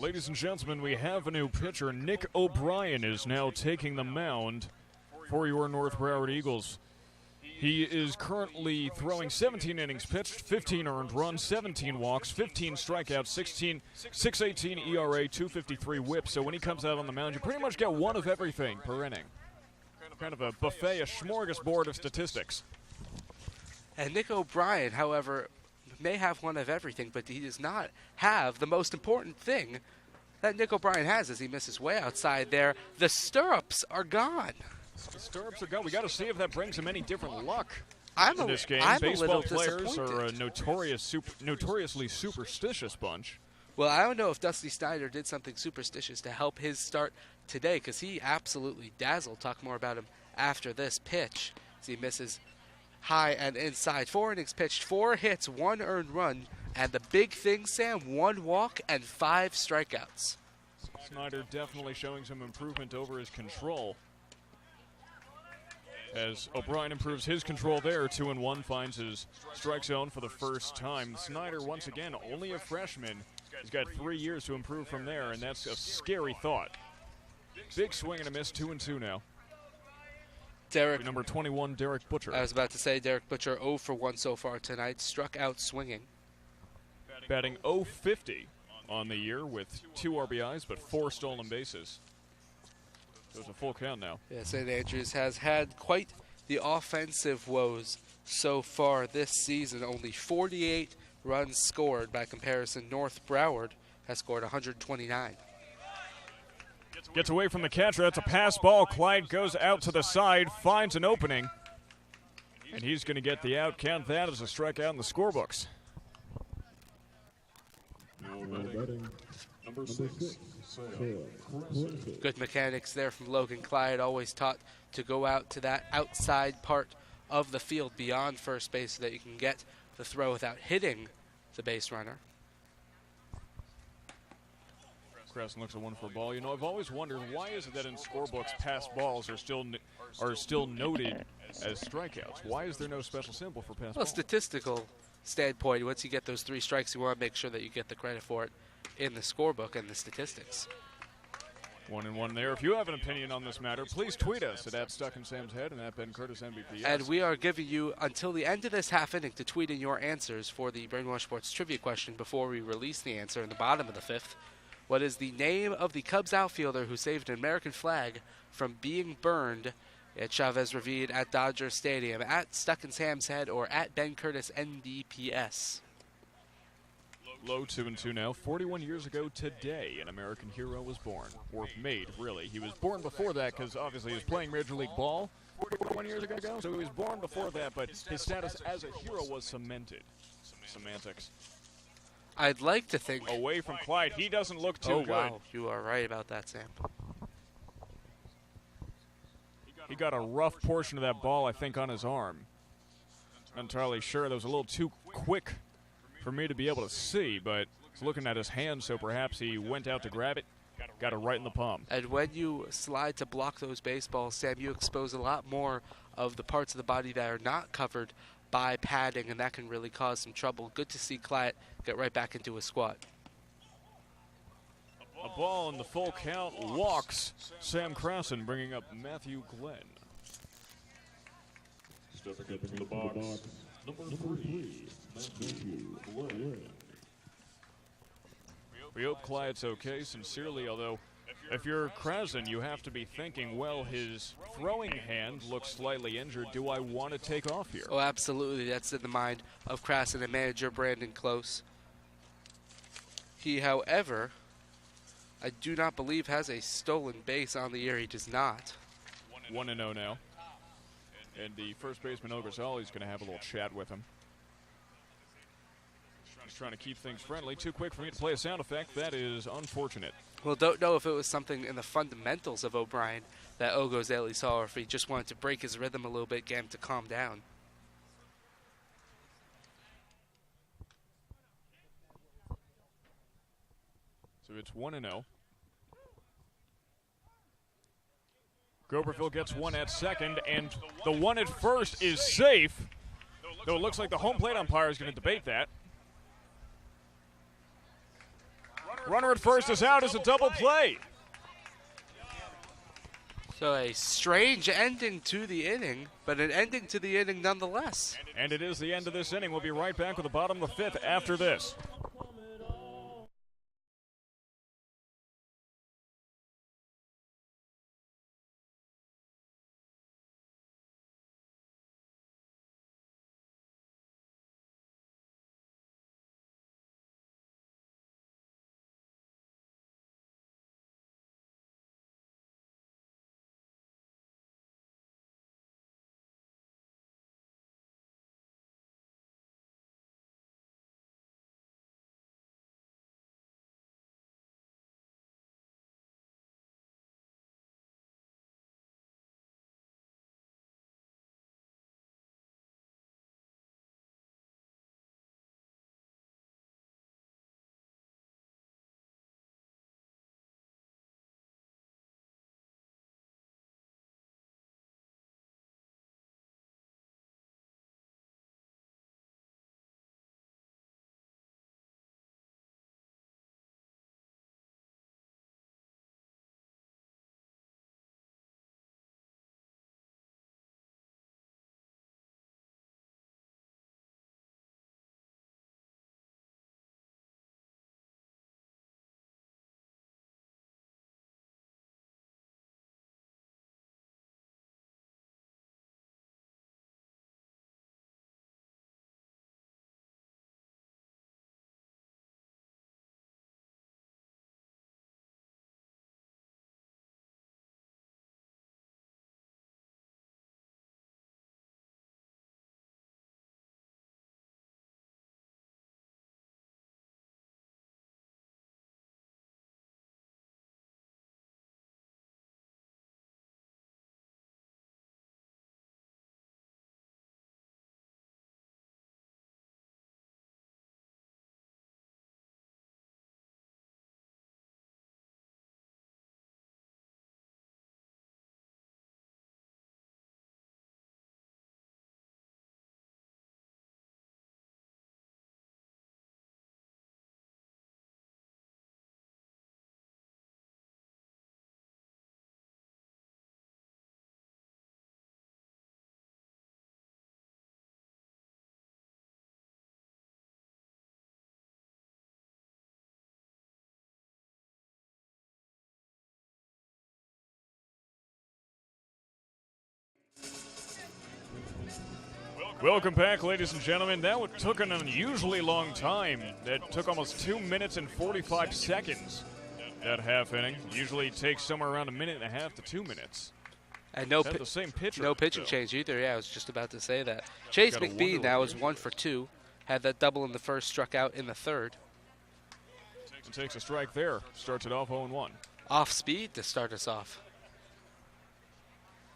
Ladies and gentlemen, we have a new pitcher. Nick O'Brien is now taking the mound for your North Broward Eagles. He is currently throwing 17 innings pitched, 15 earned runs, 17 walks, 15 strikeouts, 6.18 ERA, 2.53 whip. So when he comes out on the mound, you pretty much get one of everything per inning. Kind of a buffet, a smorgasbord of statistics. And Nick O'Brien, however, may have one of everything, but he does not have the most important thing that Nick O'Brien has as he misses way outside there. The stirrups are gone. The stirrups are gone. We got to see if that brings him any different luck in this game. Baseball players are a notoriously superstitious bunch. Well, I don't know if Dusty Snyder did something superstitious to help his start today, because he absolutely dazzled. Talk more about him after this pitch as he misses high and inside. 4 innings pitched, 4 hits, 1 earned run, and the big thing, Sam, 1 walk and 5 strikeouts. Snyder definitely showing some improvement over his control. As O'Brien improves his control there, 2-1, finds his strike zone for the first time. Snyder, once again, only a freshman. He's got 3 years to improve from there, and that's a scary thought. Big swing and a miss, 2-2 now. Number 21, Derek Butcher. I was about to say Derek Butcher 0 for 1 so far tonight, struck out swinging. Batting .050 on the year with 2 RBIs but 4 stolen bases. So it's a full count now. Yeah, St. Andrews has had quite the offensive woes so far this season. Only 48 runs scored. By comparison, North Broward has scored 129. Gets away from the catcher. That's a pass ball. Clyde goes out to the side, finds an opening, and he's going to get the out. Count that as a strikeout in the scorebooks. Number 6. Good mechanics there from Logan Clyde, always taught to go out to that outside part of the field beyond first base so that you can get the throw without hitting the base runner. Krasson looks at one for a ball. You know, I've always wondered, why is it that in scorebooks pass balls are still noted as strikeouts? Why is there no special symbol for pass balls? Statistical standpoint, once you get those 3 strikes, you want to make sure that you get the credit for it in the scorebook and the statistics. 1-1 there. If you have an opinion on this matter, please tweet us at @StuckInSam'sHead and at Ben Curtis MBPS. And we are giving you until the end of this half inning to tweet in your answers for the Brainwash Sports trivia question before we release the answer in the bottom of the 5th. What is the name of the Cubs outfielder who saved an American flag from being burned at Chavez Ravine at Dodger Stadium? At Stuck in Sam's Head or at Ben Curtis NBPS. Low 2-2 now. 41 years ago today, an American hero was born. Or made, really. He was born before that because obviously he was playing Major League Ball 41 years ago, so he was born before that, but his status as a hero was cemented. Semantics. I'd like to think... Away from Clyde. He doesn't look too good. Wow. You are right about that, Sam. He got a rough portion of that ball, I think, on his arm. Not entirely sure. That was a little too quick for me to be able to see, but looking at his hand, so perhaps he went out to grab it, got it right in the palm. And when you slide to block those baseballs, Sam, you expose a lot more of the parts of the body that are not covered by padding, and that can really cause some trouble. Good to see Clyde get right back into his squat. A ball in the full count walks Sam Krasson, bringing up Matthew Glenn. Stepping up in the box, number 3, Matthew Glenn. We hope Clyde's okay, sincerely, although if you're Krasson, you have to be thinking, well, his throwing hand looks slightly injured. Do I want to take off here? Oh, absolutely. That's in the mind of Krasson and manager Brandon Close. He, however, I do not believe has a stolen base on the year. He does not. 1-0 now. And the first baseman, El Grisali, is going to have a little chat with him. He's trying to keep things friendly. Too quick for me to play a sound effect. That is unfortunate. Well, don't know if it was something in the fundamentals of O'Brien that Ogozeli saw, or if he just wanted to break his rhythm a little bit, get him to calm down. So it's 1-0. Groverville gets one at second, and the one at first is safe, though it looks like the home plate umpire is going to debate that. Runner at first is out as a double play. So a strange ending to the inning, but an ending to the inning nonetheless. And it is the end of this inning. We'll be right back with the bottom of the fifth after this. Welcome back, ladies and gentlemen. That took an unusually long time. That took almost 2 minutes and 45 seconds. That half inning usually takes somewhere around 1.5 to 2 minutes. And the same pitcher. No pitching change either. Yeah, I was just about to say that. Chase McBean now is 1 for 2. Had that double in the first, struck out in the third. Takes a strike there. Starts it off 0-1. Off speed to start us off.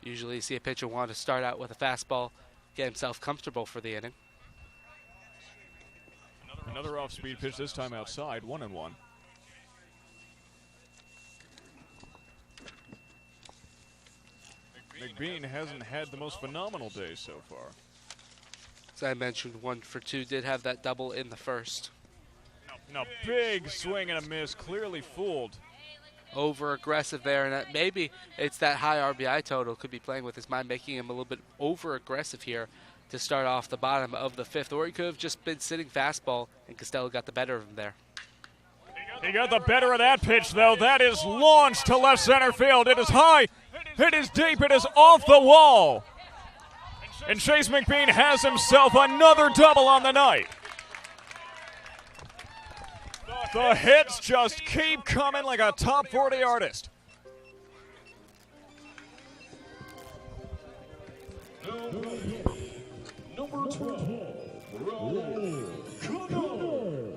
Usually you see a pitcher want to start out with a fastball, get himself comfortable for the inning. Another off-speed pitch, this time outside, 1-1. McBean hasn't had the most phenomenal day so far. As I mentioned, 1 for 2, did have that double in the first. Now big swing and a miss, clearly fooled. Over aggressive there, and maybe it's that high RBI total could be playing with his mind, making him a little bit over aggressive here to start off the bottom of the fifth, or he could have just been sitting fastball and Costello got the better of him there. He got the better of that pitch, though. That is launched to left center field. It is high, it is deep, it is off the wall. And Chase McBean has himself another double on the night. The hits just keep coming like a top 40 artist.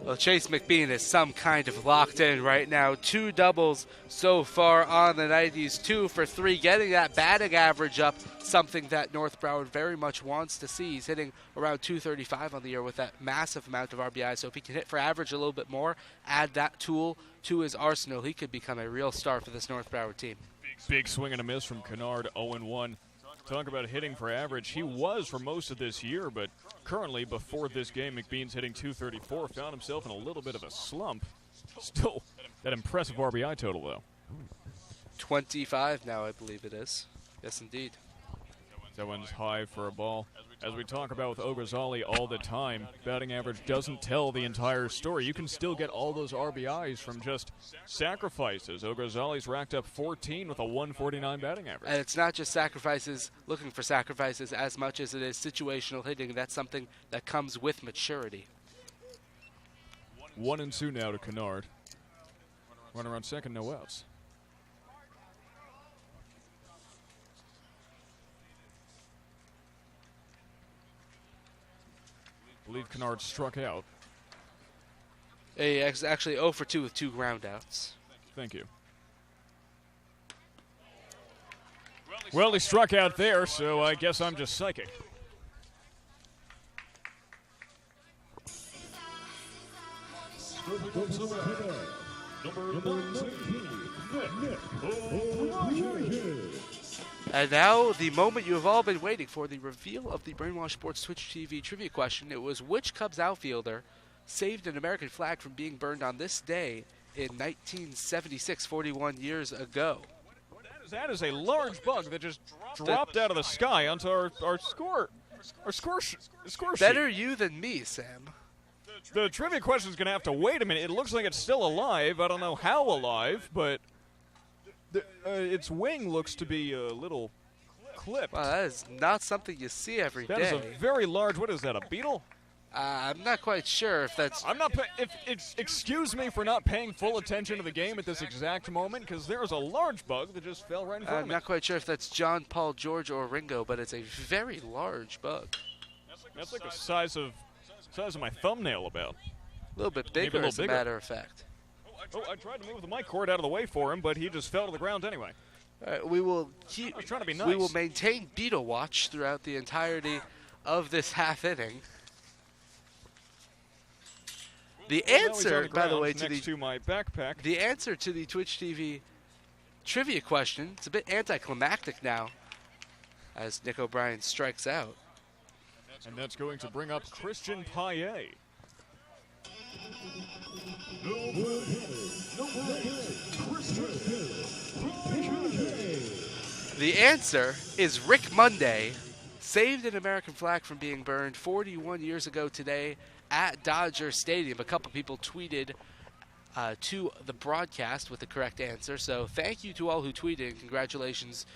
Well, Chase McBean is some kind of locked in right now. 2 doubles so far on the night. He's 2 for 3, getting that batting average up, something that North Broward very much wants to see. He's hitting around 235 on the year with that massive amount of RBI. So if he can hit for average a little bit more, add that tool to his arsenal, he could become a real star for this North Broward team. Big swing and a miss from Kennard, 0-1. Talk about hitting for average. He was for most of this year, but currently, before this game, McBean's hitting 234. Found himself in a little bit of a slump. Still That impressive RBI total, though. 25 now, I believe it is. Yes, indeed. That one's high for a ball. As we talk about with Ogazali all the time, batting average doesn't tell the entire story. You can still get all those RBIs from just sacrifices. Ogazali's racked up 14 with a 149 batting average. And it's not just sacrifices, looking for sacrifices, as much as it is situational hitting. That's something that comes with maturity. 1-2 now to Kennard. Runner on second, no outs. I believe Kennard struck out. Actually 0 for 2 with 2 groundouts. Thank you. Well, he struck out there, so I guess I'm just psychic. And now, the moment you have all been waiting for, the reveal of the Brainwash Sports Twitch TV trivia question. It was, which Cubs outfielder saved an American flag from being burned on this day in 1976, 41 years ago? That is a large bug that just dropped out of the sky onto our score sheet. Better you than me, Sam. The trivia question is going to have to wait a minute. It looks like it's still alive. I don't know how alive, but its wing looks to be a little clipped. Well, that is not something you see every day. That is a very large. What is that? A beetle? I'm not quite sure if that's. I'm not. Excuse me for not paying full attention to the game at this exact moment, because there is a large bug that just fell right in front of I'm me. not quite sure if that's John, Paul, George, or Ringo, but it's a very large bug. That's like the size of my thumbnail, about. A little bit bigger, as a matter of fact. Oh, I tried to move the mic cord out of the way for him, but he just fell to the ground anyway. All right, we will keep. I was trying to be nice. We will maintain Beetle Watch throughout the entirety of this half inning. The answer, by the way, to my backpack. The answer to the Twitch TV trivia question. It's a bit anticlimactic now, as Nick O'Brien strikes out. And that's going to bring up Christian Paillet. The answer is Rick Monday saved an American flag from being burned 41 years ago today at Dodger Stadium. A couple people tweeted to the broadcast with the correct answer. So thank you to all who tweeted, and congratulations